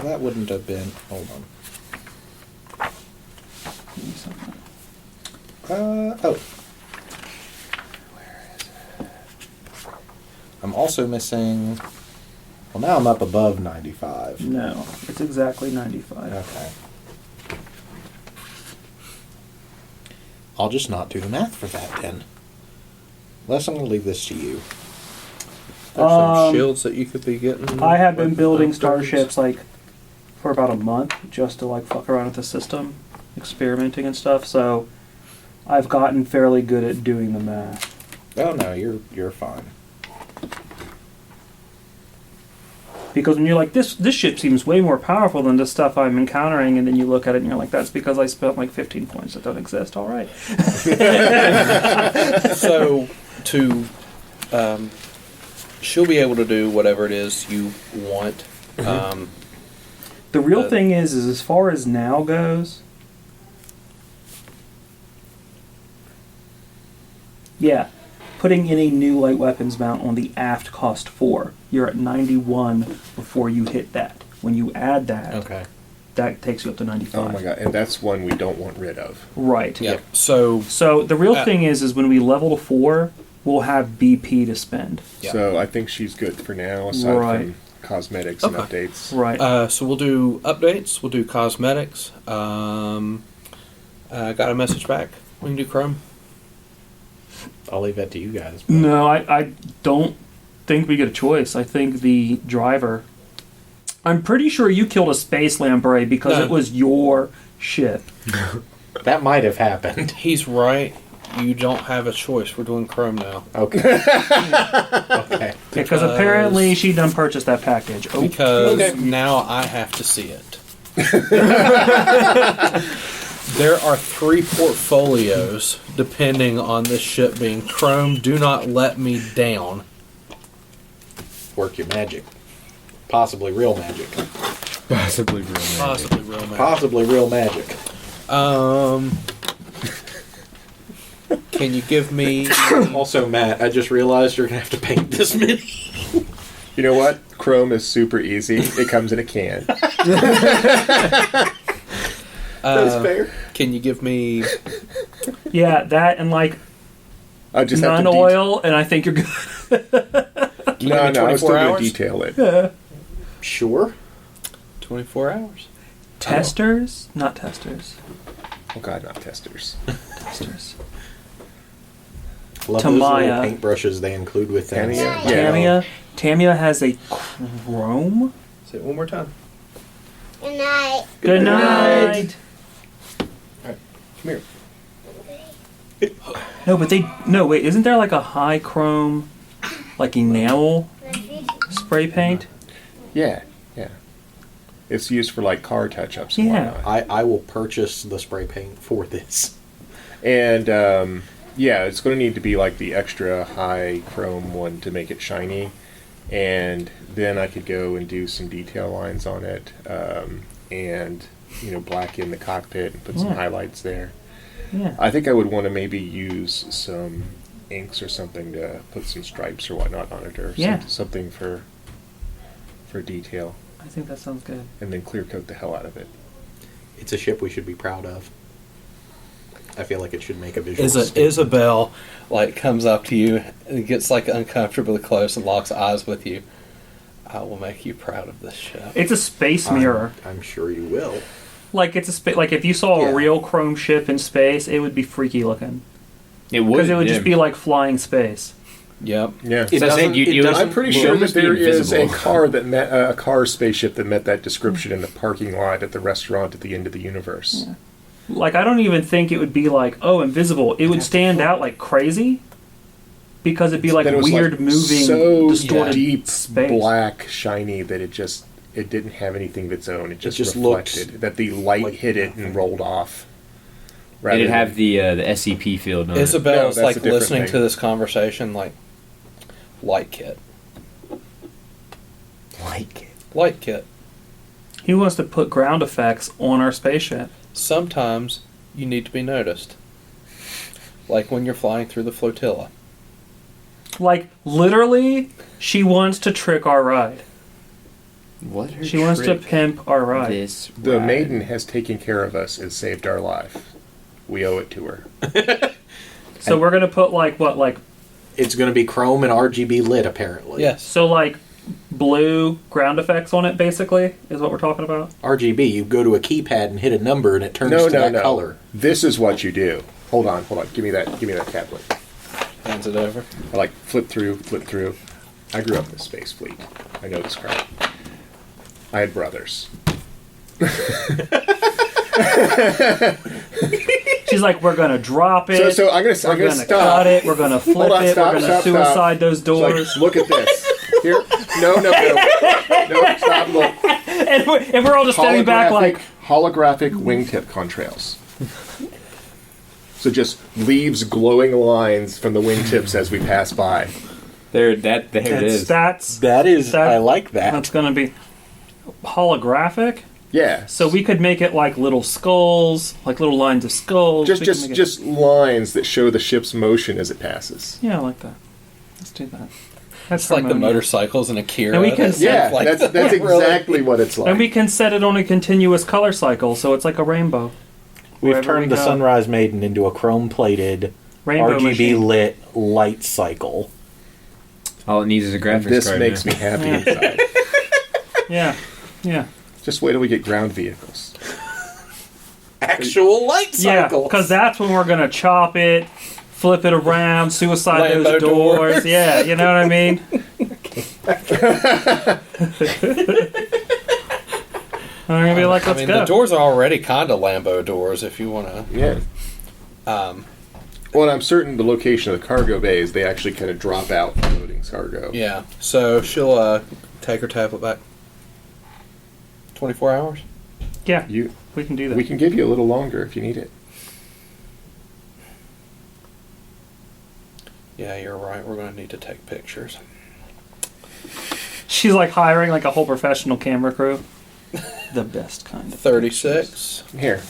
That wouldn't have been. Hold on. Give me something. Oh. I'm also missing. Well, now I'm up above 95. No, it's exactly 95. Okay. I'll just not do the math for that then. Unless I'm going to leave this to you. There's some shields that you could be getting. I have been with building upgrades. starships like for about a month just to like fuck around with the system, experimenting and stuff. So I've gotten fairly good at doing the math. Oh no, you're fine. Because when you're like, this ship seems way more powerful than the stuff I'm encountering, and then you look at it and you're like, that's because I spent like 15 points that don't exist. All right. So, she'll be able to do whatever it is you want. The real thing is as far as now goes, yeah, putting any new light weapons mount on the aft cost 4. You're at 91 before you hit that. When you add that, Okay. that takes you up to 95. Oh my god, and that's one we don't want rid of. Right. Yeah. So, So the real thing is when we level to 4, we'll have BP to spend. Yeah. So I think she's good for now, aside Right. from cosmetics and Okay. updates. Right. so we'll do updates. We'll do cosmetics. Got a message back. We can do Chrome. I'll leave that to you guys. No, I don't think we get a choice. I think the driver. I'm pretty sure you killed a space lamprey because No. it was your ship. That might have happened. He's right. You don't have a choice. We're doing Chrome now. Okay. Okay. Because apparently she done purchased that package. Oh, Because Okay. now I have to see it. There are 3 portfolios depending on this ship being Chrome. Do not let me down. Work your magic. Possibly real magic. Possibly real magic. Possibly real magic. Possibly real magic. Can you give me... Also, Matt, I just realized you're gonna have to paint this mini. You know what? Chrome is super easy. It comes in a can. That's fair. Can you give me... yeah, that and like I just have to non-oil, and I think you're good. No, I was 24 still going hours? to detail it. Sure. 24 hours? Testers? Not testers. Oh god, not testers. Testers. Love those little Tamaya. paintbrushes they include with things. Tamia? Tamia. Tamia has a chrome. Say it one more time. Good night. Good night. Come here. No, but wait, isn't there like a high chrome, like enamel spray paint? Yeah, yeah. It's used for like car touch-ups and Yeah. whatnot. I will purchase the spray paint for this. And yeah, it's going to need to be like the extra high chrome one to make it shiny. And then I could go and do some detail lines on it, and black in the cockpit and put some Yeah. highlights there. Yeah. I think I would want to maybe use some inks or something to put some stripes or whatnot on it, or Yeah. something for detail, I think that sounds good. and then clear coat the hell out of it. It's a ship we should be proud of. I feel like it should make a visual. Isabel comes up to you and gets uncomfortably close and locks eyes with you. I will make you proud of this ship. It's a space mirror. I'm sure you will. Like it's like if you saw Yeah. a real chrome ship in space, it would be freaky looking It would. because it would yeah. just be like flying space. Yep. Yeah. It So I doesn't- think it doesn't- I'm pretty well, sure it that must be there is a invisible. car that met a car spaceship that met that description in the parking lot at the restaurant at the end of the universe. Like I don't even think it would be like invisible. It would stand out like crazy because it'd be like That it was, weird moving, so distorted deep space. black, shiny that it didn't have anything of its own. It just looked reflected that the light like hit it nothing. and rolled off. It'd than- have the SCP field on it. Isabel is No, that's a different listening thing. to this conversation light kit. Light kit. He wants to put ground effects on our spaceship. Sometimes you need to be noticed. Like when you're flying through the flotilla. Like literally, she wants to trick our ride. What? Her She wants to trick pimp our ride. This The ride. maiden has taken care of us and saved our life. We owe it to her. So we're gonna put It's going to be chrome and RGB lit, apparently. Yes. so like blue ground effects on it. Basically, is what we're talking about. RGB, you go to a keypad and hit a number and it turns No, to no, that no. color. This is what you do. Hold on. Give me that tablet. Hands it over. I flip through. I grew up in the space fleet. I know this crap. I had brothers. She's like, we're gonna drop it. So I'm gonna we're gonna stop. cut it. We're gonna flip on, it. stop, we're gonna stop, suicide those It's like, doors. look at this. Here, no, stop, look. and we're all just standing back like, holographic wingtip contrails. So just leaves glowing lines from the wingtips as we pass by. There it is. that's I like that. that's gonna be holographic. Yeah. So we could make it like little skulls, like little lines of skulls. We could make it- Just lines that show the ship's motion as it passes. yeah, I like that. Let's do that. That's It's like the harmonious. motorcycles in Akira. And we can that set- Yeah, look like that's really- exactly what it's like. And we can set it on a continuous color cycle, so it's like a rainbow. We've Wherever turned we the go. Sunrise Maiden into a chrome-plated, Rainbow RGB machine. lit light cycle. All it needs is a graphics This card. makes now. me happy inside. Yeah, yeah, Just wait till we get ground vehicles. Actual light yeah. cycles. Because that's when we're gonna chop it, flip it around, suicide Lambo those doors. doors. Yeah, you know what I mean. I'm gonna be like, I let's mean, go. the doors are already kind of Lambo doors if you want to. Yeah. Well, and I'm certain the location of the cargo bays, they actually kind of drop out from loading cargo. Yeah. So she'll take her tablet back. 24 hours? Yeah, You, we can do that. we can give you a little longer if you need it. Yeah, you're right. We're going to need to take pictures. She's like hiring like a whole professional camera crew. The best kind of. 36. Here.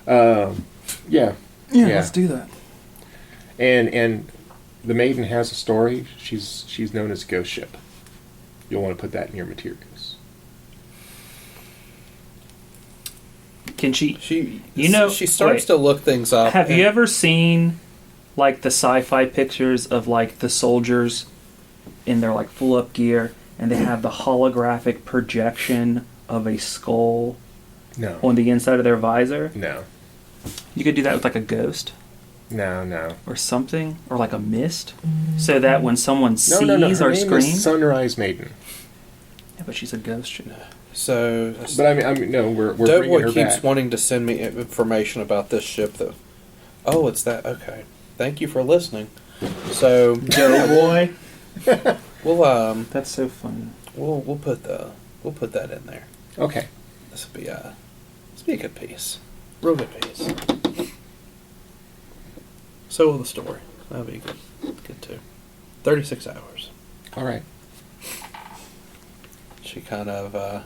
Yeah. Yeah, Yeah. let's do that. And the Maiden has a story. She's known as Ghost Ship. You'll want to put that in your materials. Can she? She, You know- she starts wait. to look things up. Have you and- ever seen like the sci-fi pictures of like the soldiers in their like full up gear, and they have the holographic projection of a skull No. on the inside of their visor? No. You could do that with like a ghost No. or something, or like a mist, so that when someone sees No. Her or name screams, is Sunrise Maiden. yeah, but she's a ghost. So, But I mean, no, we're bringing her Doughboy keeps back. wanting to send me information about this ship, though. Oh, it's that. Okay. Thank you for listening. So, Doughboy. we'll That's so funny. we'll put that in there. Okay. This will be a good piece, real good piece. So will the story. That'll be good too. 36 hours. All right. She kind of,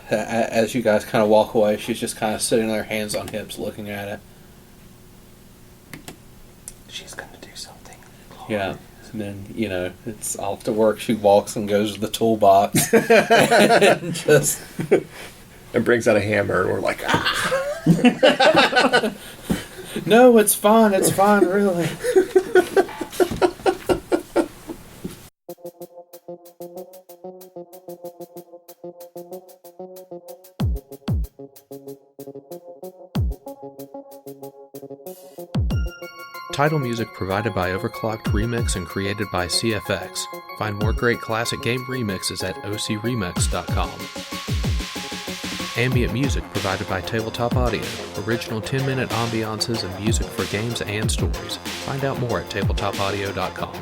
as you guys kind of walk away, she's just kind of sitting there, hands on hips, looking at it. She's gonna do something. Yeah. And then, it's off to work. She walks and goes to the toolbox. And just... And brings out a hammer, and we're like, ah! No, it's fine, really. Title music provided by Overclocked Remix and created by CFX. Find more great classic game remixes at ocremix.com. Ambient music provided by Tabletop Audio. Original 10-minute ambiances and music for games and stories. Find out more at tabletopaudio.com.